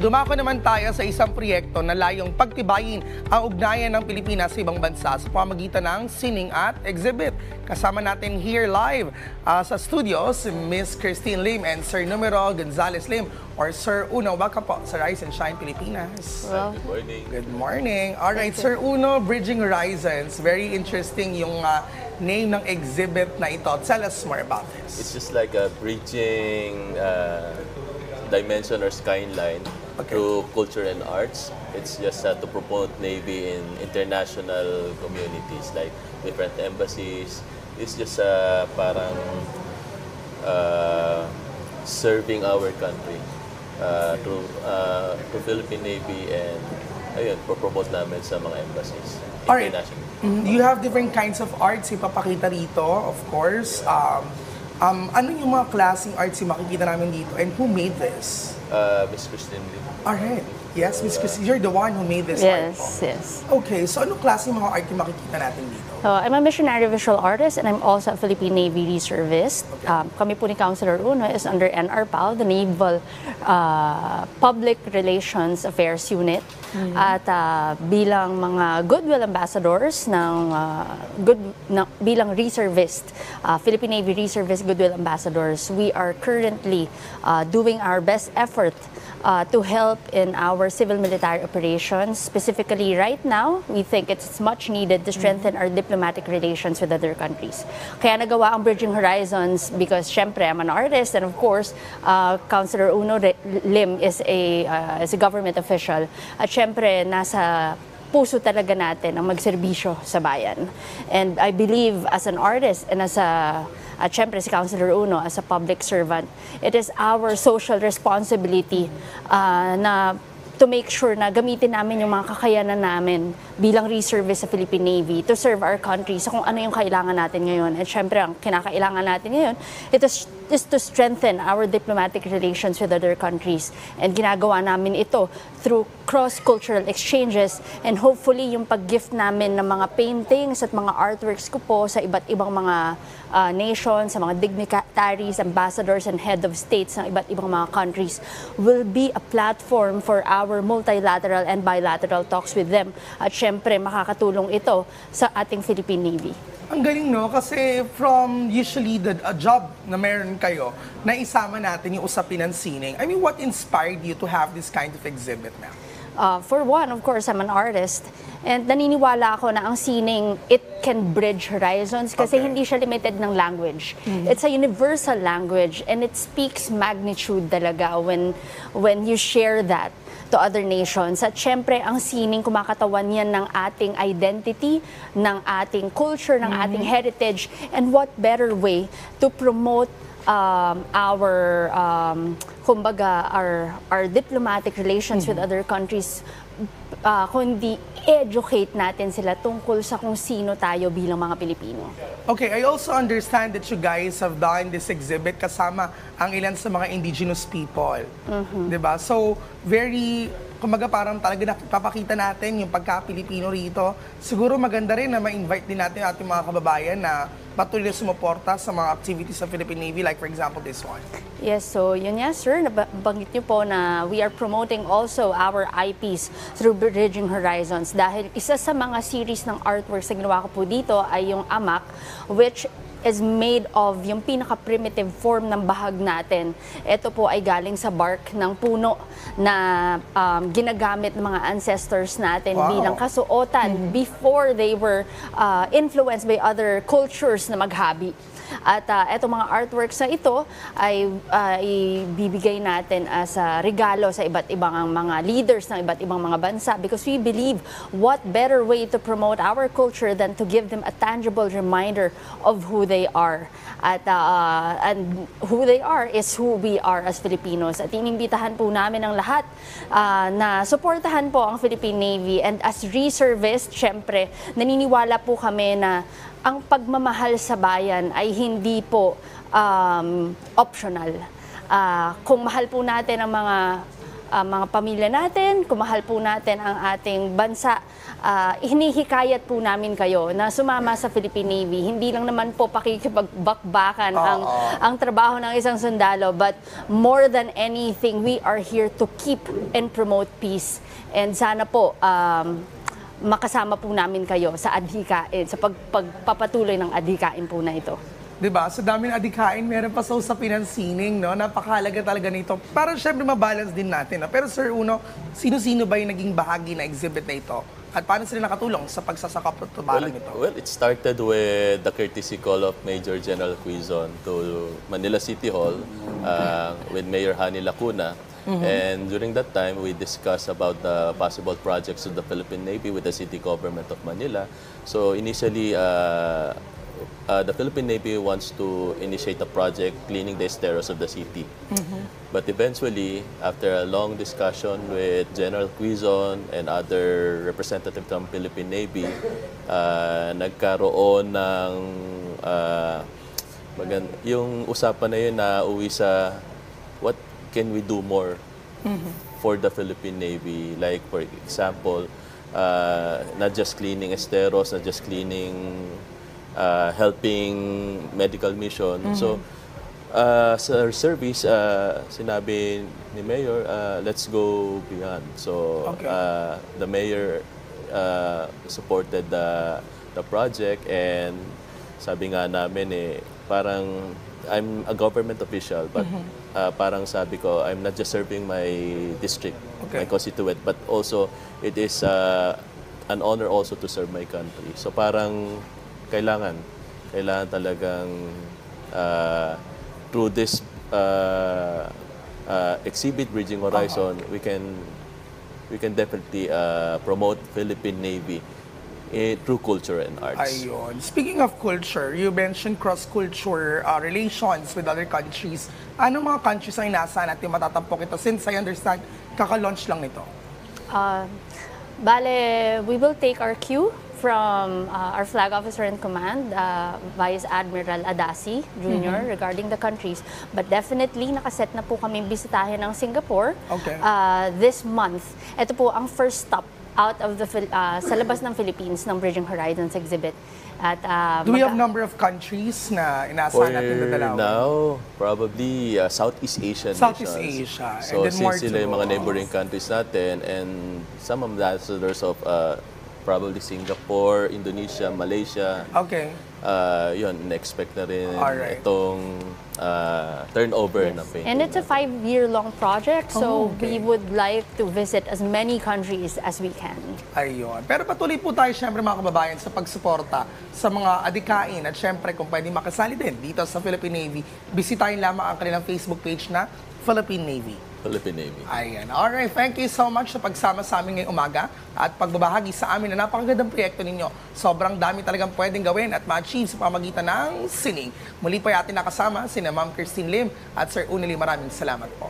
Dumako naman tayo sa isang proyekto na layong pagtibayin ang ugnayan ng Pilipinas sa ibang bansa sa pamamagitan ng sining at exhibit. Kasama natin here live sa studios si Miss Christine Lim and Sir Numero Gonzales Lim or Sir Uno. Welcome po sa Rise and Shine Pilipinas. Well, good morning. Good morning. All right, Sir Uno, Bridging Horizons. Very interesting yung name ng exhibit na ito. Tell us more about this. It's just like a bridging dimension or skyline through culture and arts. It's just to promote Navy in international communities like different embassies. It's just parang serving our country to Philippine Navy and ayun, promote namin sa mga embassies internationally. You have different kinds of arts ipapakita rito, of course. Ano yung mga klaseng arts yung makikita namin dito and who made this? Miss Christine Lim. Alright. Yes, Miss Christine, you're the one who made this art po. Yes. Okay, so anong klaseng mga art yung makikita natin dito? I'm a missionary visual artist and I'm also a Philippine Navy reservist. Kami po ni Councilor Uno is under NRPAL, the Naval Public Relations Affairs Unit. At bilang mga goodwill ambassadors bilang reservist, Philippine Navy reservist goodwill ambassadors, we are currently doing our best effort to help in our civil military operations. Specifically right now, we think it's much needed to strengthen our diplomatic relations with other countries. Kaya nagawa ang Bridging Horizons because syempre I'm an artist and of course Councilor Uno Lim is a government official at syempre nasa puso talaga natin ang magserbisyo sa bayan. And I believe as an artist and at syempre si Councilor Uno as a public servant, it is our social responsibility na to make sure na gamitin namin yung mga kakayanan namin bilang reservist sa Philippine Navy to serve our country sa kung ano yung kailangan natin ngayon. At syempre, ang kinakailangan natin ngayon, is to strengthen our diplomatic relations with other countries. And ginagawa namin ito through cross-cultural exchanges and hopefully yung pag-gift namin ng mga paintings at mga artworks ko po sa iba't ibang mga nations, sa mga dignitaries, ambassadors, and head of states ng iba't ibang mga countries will be a platform for our multilateral and bilateral talks with them. At syempre, makakatulong ito sa ating Philippine Navy. Ang galing, no? Kasi from usually a job na meron kayo, na isama natin yung usapin ng sining. I mean, what inspired you to have this kind of exhibit now? For one, of course, I'm an artist. And naniniwala ako na ang sining, it can bridge horizons kasi hindi siya limited ng language. It's a universal language and it speaks magnitude talaga when you share that to other nations. At syempre, ang sining, kumakatawan yan ng ating identity, ng ating culture, ng ating heritage. And what better way to promote our diplomatic relations with other countries kundi educate natin sila tungkol sa kung sino tayo bilang mga Pilipino. Okay, I also understand that you guys have done this exhibit kasama ang ilan sa mga indigenous people. Diba? So, kumbaga parang talaga napapakita natin yung pagka-Pilipino rito. Siguro maganda rin na ma-invite din natin ating mga kababayan na patuloy na sumuporta sa mga activities sa Philippine Navy, like for example this one. Yes, so yun nga sir, nabanggit niyo po na we are promoting also our IPs through Bridging Horizons dahil isa sa mga series ng artworks na ginawa ko po dito ay yung amak, which is made of yung pinaka-primitive form ng bahag natin. Ito po ay galing sa bark ng puno na ginagamit ng mga ancestors natin bilang kasuotan before they were influenced by other cultures na maghabi. At etong mga artworks na ito ay ibibigay natin as regalo sa iba't ibang mga leaders ng iba't ibang mga bansa because we believe what better way to promote our culture than to give them a tangible reminder of who they are. And who they are is who we are as Filipinos. At inimbitahan po namin ang lahat na suportahan po ang Philippine Navy. And as reservist, syempre, naniniwala po kami na ang pagmamahal sa bayan ay hindi po optional. Kung mahal po natin ang mga mga pamilya natin, kung mahal po natin ang ating bansa, hinihikayat po namin kayo na sumama sa Philippine Navy. Hindi lang naman po pakikipagbakbakan ang trabaho ng isang sundalo, but more than anything, we are here to keep and promote peace. And sana po, makasama po namin kayo sa adhikain, sa pagpapatuloy ng adhikain po na ito. Diba? Sa dami ng adhikain, meron pa sa usapinan sining, no? Napakahalaga talaga nito. Para syempre mabalance din natin. No? Pero Sir Uno, sino-sino ba yung naging bahagi na exhibit na ito? At paano sila nakatulong sa pagsasakatubalan nito? Well, it started with the courtesy call of Major General Quizon to Manila City Hall with Mayor Hani Lacuna. And during that time, we discussed about the possible projects of the Philippine Navy with the city government of Manila. So initially, the Philippine Navy wants to initiate a project cleaning the esteros of the city. But eventually, after a long discussion with General Quizon and other representatives ng Philippine Navy, nagkaroon ng yung usapan na yun na uwi sa what can we do more for the Philippine Navy? Like, for example, not just cleaning esteros, not just cleaning, helping medical mission. So, sa service, sinabi ni Mayor, let's go beyond. So, the Mayor supported the project, and sabi nga namin parang I'm a government official, but parang sabi ko, I'm not just serving my district, my constituent, but also it is an honor also to serve my country. So parang kailangan talagang through this exhibit Bridging Horizon, we can definitely promote Philippine Navy through culture and arts. Ayun. Speaking of culture, you mentioned cross-culture relations with other countries. Anong mga countries ang inaasahan natin matatampok ito? Since I understand, kaka-launch lang nito. Bale, we will take our cue from our flag officer in command, Vice Admiral Adasi Jr. regarding the countries. But definitely, nakaset na po kami bisitahin ng Singapore this month. Ito po ang first stop out of the sa labas ng Philippines ng Bridging Horizons exhibit. At do we have number of countries na inaasahan natin dadalawin? Now, probably Southeast Asian Southeast nations. Asia. So And then more since sila yung mga to- neighboring countries natin, and some ambassadors of probably Singapore, Indonesia, Malaysia. Okay. Yun, na-expect na rin Alright. itong turnover na painting. And it's a 5-year-long project, so we would like to visit as many countries as we can. Ayun. Pero patuloy po tayo, syempre mga kababayan, sa pagsuporta sa mga adhikain. At syempre, kung pwede makasali din dito sa Philippine Navy, bisitahin lamang ang kanilang Facebook page na Philippine Navy. Philippine Navy. Ayan. Alright, thank you so much sa pagsama sa amin ngayong umaga at pagbabahagi sa amin na napakagandang proyekto ninyo. Sobrang dami talagang pwedeng gawin at ma-achieve sa pamagitan ng sining. Muli po atin nakasama sina Ma'am Christine Lim at Sir Unili. Maraming salamat po.